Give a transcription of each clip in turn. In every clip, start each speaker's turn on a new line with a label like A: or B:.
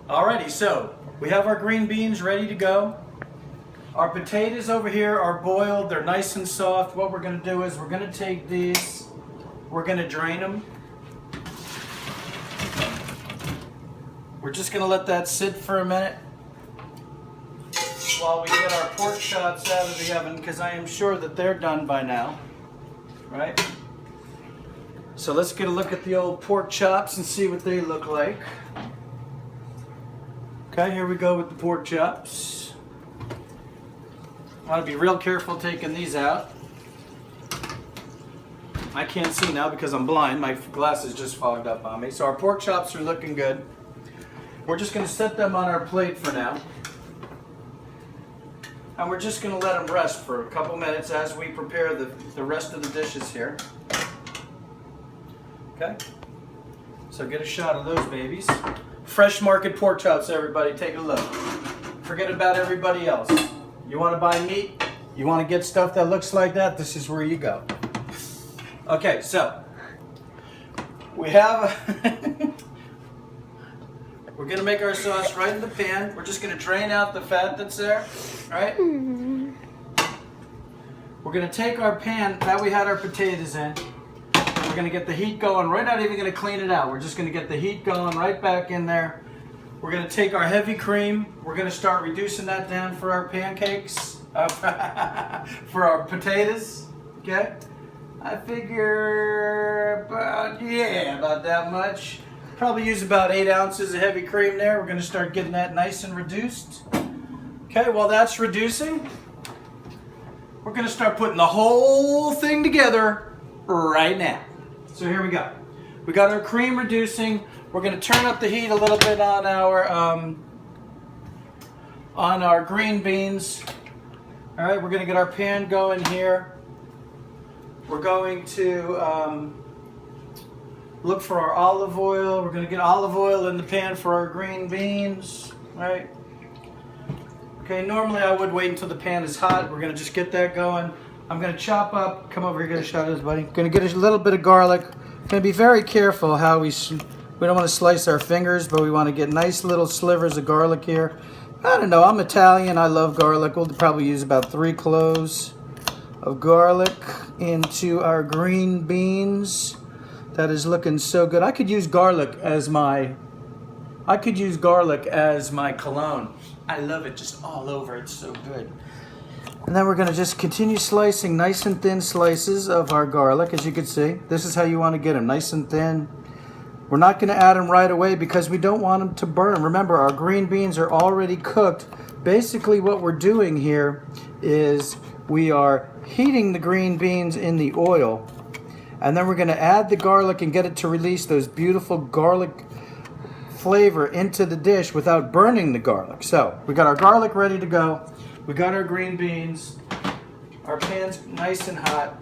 A: Alrighty, so we have our green beans ready to go. Our potatoes over here are boiled. They're nice and soft. What we're going to do is we're going to take these, we're going to drain them. We're just going to let that sit for a minute while we get our pork chops out of the oven, because I am sure that they're done by now, right? So let's get a look at the old pork chops and see what they look like. Okay, here we go with the pork chops. I want to be real careful taking these out. I can't see now because I'm blind. My glasses just fogged up on me. So our pork chops are looking good. We're just going to set them on our plate for now. And we're just going to let them rest for a couple minutes as we prepare the rest of the dishes here. Okay? So get a shot of those babies. Fresh market pork chops, everybody. Take a look. Forget about everybody else. You want to buy meat? You want to get stuff that looks like that? This is where you go. Okay, so we have... We're going to make our sauce right in the pan. We're just going to drain out the fat that's there, right? We're going to take our pan that we had our potatoes in. We're going to get the heat going. We're not even going to clean it out. We're just going to get the heat going right back in there. We're going to take our heavy cream. We're going to start reducing that down for our pancakes, for our potatoes, okay? I figure about that much. Probably use about 8 ounces of heavy cream there. We're going to start getting that nice and reduced. Okay, while that's reducing, we're going to start putting the whole thing together right now. So here we go. We got our cream reducing. We're going to turn up the heat a little bit on our green beans. All right, we're going to get our pan going here. We're going to look for our olive oil. We're going to get olive oil in the pan for our green beans, right? Okay, normally I would wait until the pan is hot. We're going to just get that going. I'm going to chop up, come over here, get a shot of this, buddy. Going to get a little bit of garlic. Going to be very careful how we don't want to slice our fingers, but we want to get nice little slivers of garlic here. I don't know, I'm Italian, I love garlic. We'll probably use about 3 cloves of garlic into our green beans. That is looking so good. I could use garlic as my cologne. I love it just all over. It's so good. And then we're going to just continue slicing nice and thin slices of our garlic, as you can see. This is how you want to get them, nice and thin. We're not going to add them right away because we don't want them to burn. Remember, our green beans are already cooked. Basically, what we're doing here is we are heating the green beans in the oil. And then we're going to add the garlic and get it to release those beautiful garlic flavor into the dish without burning the garlic. So we got our garlic ready to go. We got our green beans. Our pan's nice and hot.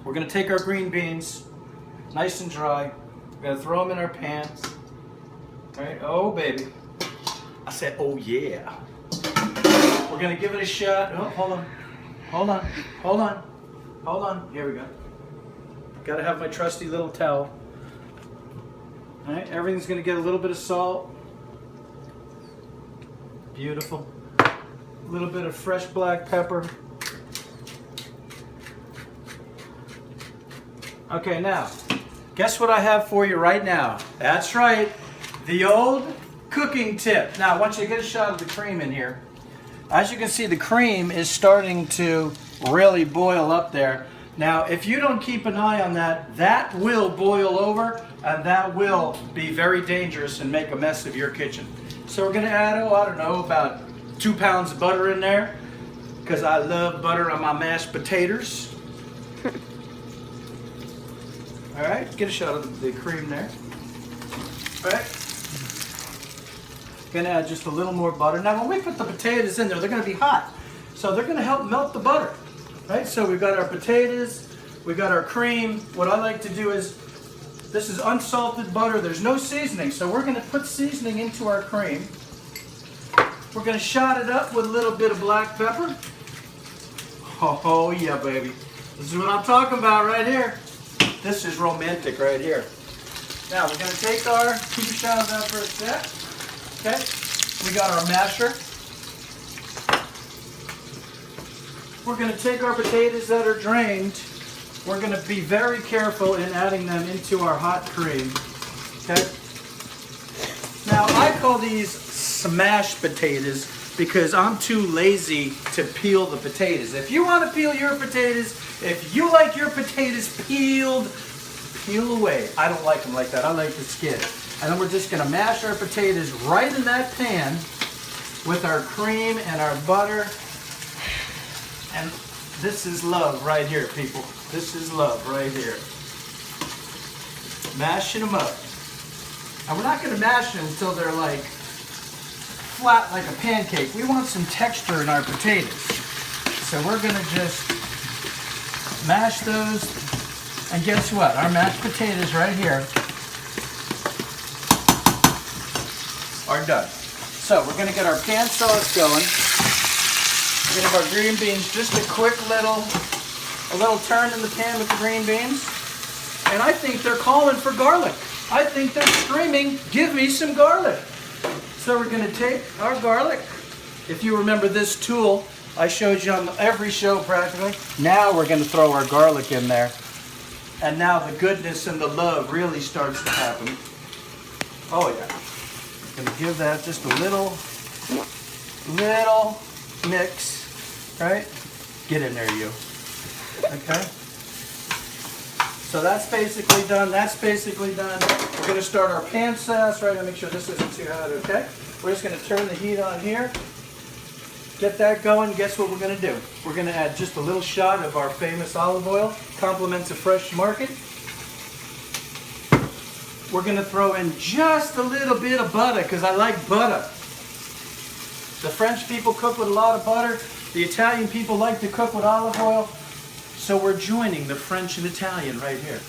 A: We're going to take our green beans, nice and dry. We're going to throw them in our pan. All right. Oh, baby. I said, oh, yeah. We're going to give it a shot. Oh, hold on. Hold on. Hold on. Hold on. Here we go. Gotta have my trusty little towel. All right, everything's gonna get a little bit of salt. Beautiful. A little bit of fresh black pepper. Okay, now, guess what I have for you right now? That's right, the old cooking tip. Now, I want you to get a shot of the cream in here. As you can see, the cream is starting to really boil up there. Now, if you don't keep an eye on that, that will boil over and that will be very dangerous and make a mess of your kitchen. So we're gonna add, I don't know, about 2 pounds of butter in there because I love butter on my mashed potatoes. All right, get a shot of the cream there. All right. Gonna add just a little more butter. Now, when we put the potatoes in there, they're gonna be hot. So they're gonna help melt the butter. Right, so we've got our potatoes, we got our cream. What I like to do is, this is unsalted butter, there's no seasoning, so we're gonna put seasoning into our cream. We're gonna shot it up with a little bit of black pepper. Oh yeah, baby. This is what I'm talking about right here. This is romantic right here. Now we're gonna take our, keep a shot of that for a sec. Okay, we got our masher. We're going to take our potatoes that are drained. We're going to be very careful in adding them into our hot cream. Okay. Now I call these smashed potatoes because I'm too lazy to peel the potatoes. If you want to peel your potatoes, if you like your potatoes peeled, peel away. I don't like them like that. I like the skin. And then we're just going to mash our potatoes right in that pan with our cream and our butter. And this is love right here, people. This is love right here. Mashing them up. And we're not going to mash them until they're like flat like a pancake. We want some texture in our potatoes. So we're going to just mash those. And guess what? Our mashed potatoes right here are done. So we're going to get our pan sauce going. We're going to have our green beans, just a quick little turn in the pan with the green beans. And I think they're calling for garlic. I think they're screaming, give me some garlic. So we're going to take our garlic. If you remember this tool, I showed you on every show practically. Now we're going to throw our garlic in there. And now the goodness and the love really starts to happen. Oh yeah. Going to give that just a little mix, right? Get in there, you. Okay. So that's basically done. That's basically done. We're going to start our pan sauce, right? Make sure this isn't too hot, okay? We're just going to turn the heat on here. Get that going. Guess what we're going to do? We're going to add just a little shot of our famous olive oil. Compliments of Fresh Market. We're going to throw in just a little bit of butter because I like butter. The French people cook with a lot of butter. The Italian people like to cook with olive oil. So we're joining the French and Italian right here.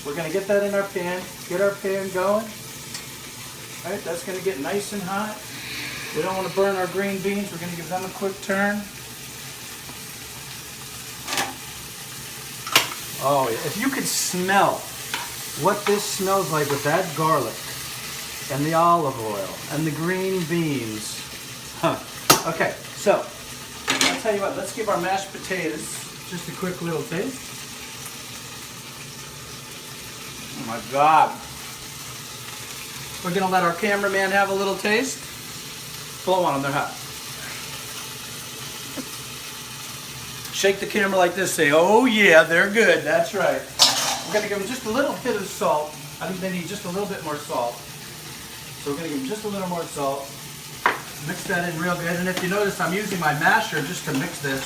A: We're going to get that in our pan. Get our pan going. All right, that's going to get nice and hot. We don't want to burn our green beans. We're going to give them a quick turn. Oh, if you could smell what this smells like with that garlic and the olive oil and the green beans. Huh. Okay, so I'll tell you what, let's give our mashed potatoes just a quick little taste. Oh my God. We're going to let our cameraman have a little taste. Blow on them, they're hot. Shake the camera like this, say, oh yeah, they're good, that's right. We're going to give them just a little bit of salt. I think they need just a little bit more salt. So we're going to give them just a little more salt. Mix that in real good. And if you notice, I'm using my masher just to mix this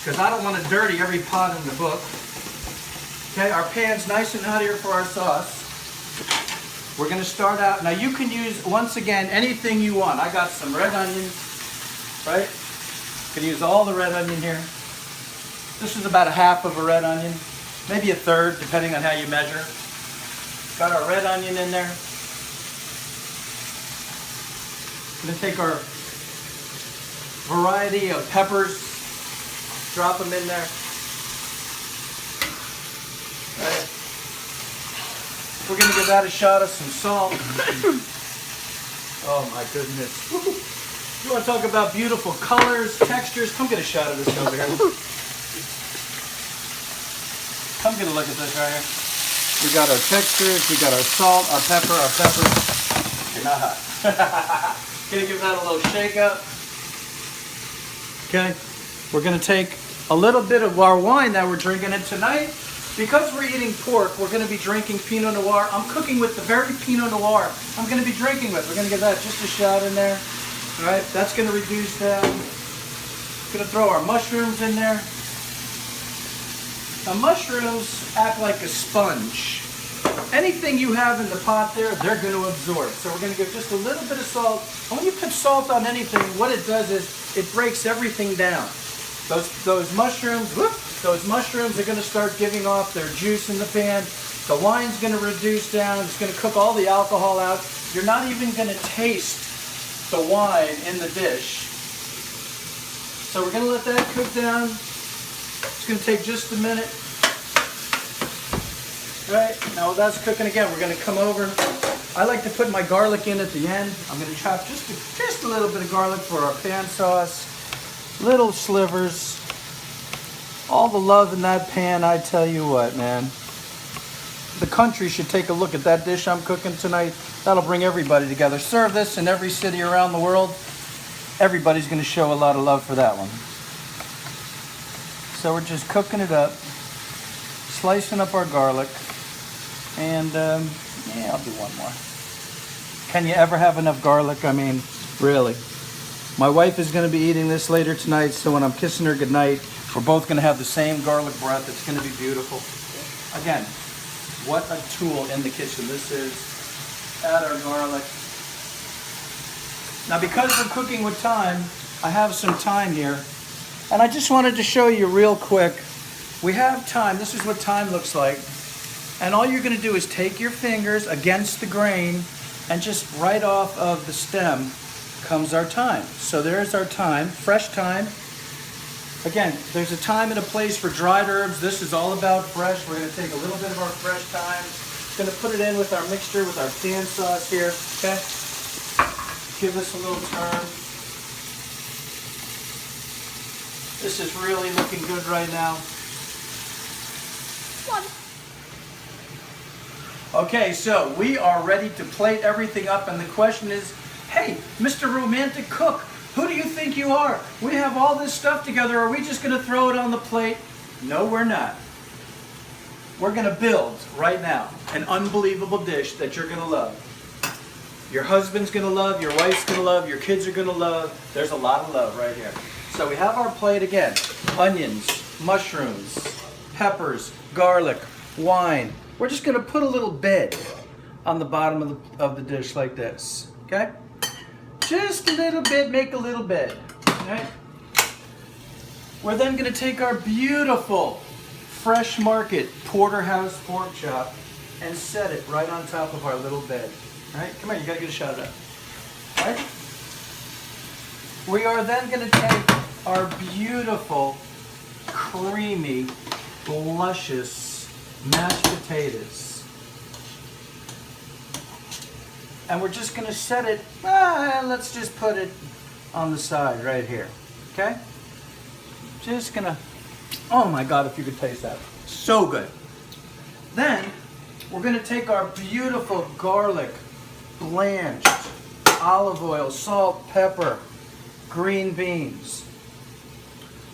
A: because I don't want to dirty every pot in the book. Okay, our pan's nice and hot here for our sauce. We're going to start out. Now you can use, once again, anything you want. I got some red onion, right? You can use all the red onion here. This is about a half of a red onion, maybe a third, depending on how you measure. Got our red onion in there. We're going to take our variety of peppers, drop them in there. Right. We're going to give that a shot of some salt. Oh my goodness. You want to talk about beautiful colors, textures? Come get a shot of this over here. Come get a look at this right here. We got our textures, we got our salt, our pepper. You're not hot. Gonna give that a little shake up. Okay. We're gonna take a little bit of our wine that we're drinking, and tonight, because we're eating pork, we're going to be drinking Pinot Noir. I'm cooking with the very Pinot Noir I'm going to be drinking with. We're going to give that just a shot in there. All right, that's going to reduce that. We're going to throw our mushrooms in there. Now, mushrooms act like a sponge. Anything you have in the pot there, they're going to absorb. So we're going to give just a little bit of salt. And when you put salt on anything, what it does is it breaks everything down. Those mushrooms, those mushrooms are going to start giving off their juice in the pan. The wine's going to reduce down. It's going to cook all the alcohol out. You're not even going to taste the wine in the dish. So we're going to let that cook down. It's going to take just a minute. Right, now while that's cooking again, we're going to come over. I like to put my garlic in at the end. I'm going to chop just a little bit of garlic for our pan sauce. Little slivers. All the love in that pan, I tell you what, man. The country should take a look at that dish I'm cooking tonight. That'll bring everybody together. Serve this in every city around the world. Everybody's going to show a lot of love for that one. So we're just cooking it up, slicing up our garlic, and yeah, I'll do one more. Can you ever have enough garlic? I mean, really. My wife is going to be eating this later tonight, so when I'm kissing her goodnight, we're both going to have the same garlic breath. It's going to be beautiful. Again, what a tool in the kitchen this is. Add our garlic. Now, because we're cooking with thyme, I have some thyme here. And I just wanted to show you real quick. We have thyme. This is what thyme looks like. And all you're going to do is take your fingers against the grain and just right off of the stem comes our thyme. So there's our thyme, fresh thyme. Again, there's a time and a place for dried herbs. This is all about fresh. We're going to take a little bit of our fresh thyme. Going to put it in with our mixture, with our pan sauce here. Okay? Give this a little turn. This is really looking good right now. Okay, so we are ready to plate everything up, and the question is, hey, Mr. Romantic Cook, who do you think you are? We have all this stuff together. Are we just going to throw it on the plate? No, we're not. We're going to build right now an unbelievable dish that you're going to love. Your husband's going to love, your wife's going to love, your kids are going to love. There's a lot of love right here. So we have our plate again. Onions, mushrooms, peppers, garlic, wine. We're just going to put a little bed on the bottom of the dish like this. Okay? Just a little bit, make a little bed. Okay? We're then going to take our beautiful Fresh Market Porterhouse pork chop and set it right on top of our little bed. All right? Come here, you got to get a shot of that. All right? We are then going to take our beautiful, creamy, luscious mashed potatoes. And we're just going to set it, let's just put it on the side right here. Okay? Just going to, oh my God, if you could taste that. So good. Then, we're going to take our beautiful garlic, blanched, olive oil, salt, pepper, green beans.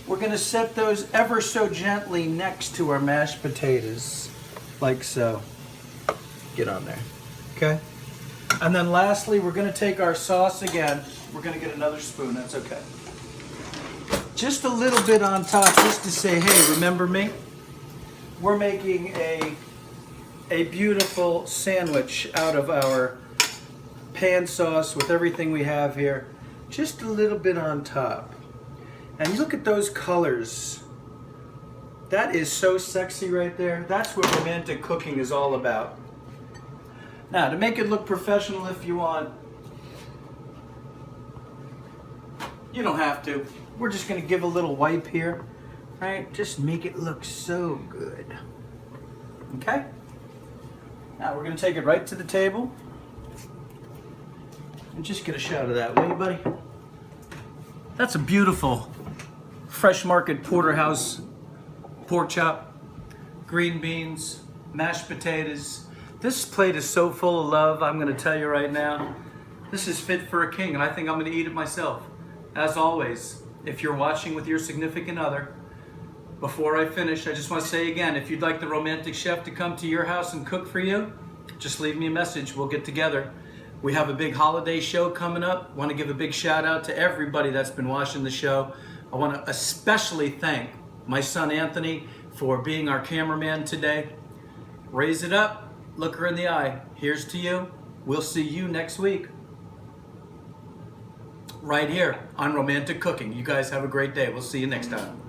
A: We're going to set those ever so gently next to our mashed potatoes, like so. Get on there, okay? And then lastly, we're going to take our sauce again. We're going to get another spoon, that's okay. Just a little bit on top, just to say, hey, remember me? We're making a beautiful sandwich out of our pan sauce with everything we have here. Just a little bit on top. And look at those colors. That is so sexy right there. That's what romantic cooking is all about. Now, to make it look professional if you want, you don't have to. We're just going to give a little wipe here, right? Just make it look so good. Okay? Now, we're going to take it right to the table and just get a shot of that, will you, buddy? That's a beautiful Fresh Market Porterhouse pork chop, green beans, mashed potatoes. This plate is so full of love, I'm going to tell you right now. This is fit for a king, and I think I'm going to eat it myself. As always, if you're watching with your significant other, before I finish, I just want to say again, if you'd like the Romantic Chef to come to your house and cook for you, just leave me a message. We'll get together. We have a big holiday show coming up. I want to give a big shout out to everybody that's been watching the show. I want to especially thank my son Anthony for being our cameraman today. Raise it up, look her in the eye. Here's to you. We'll see you next week. Right here on Romantic Cooking. You guys have a great day. We'll see you next time.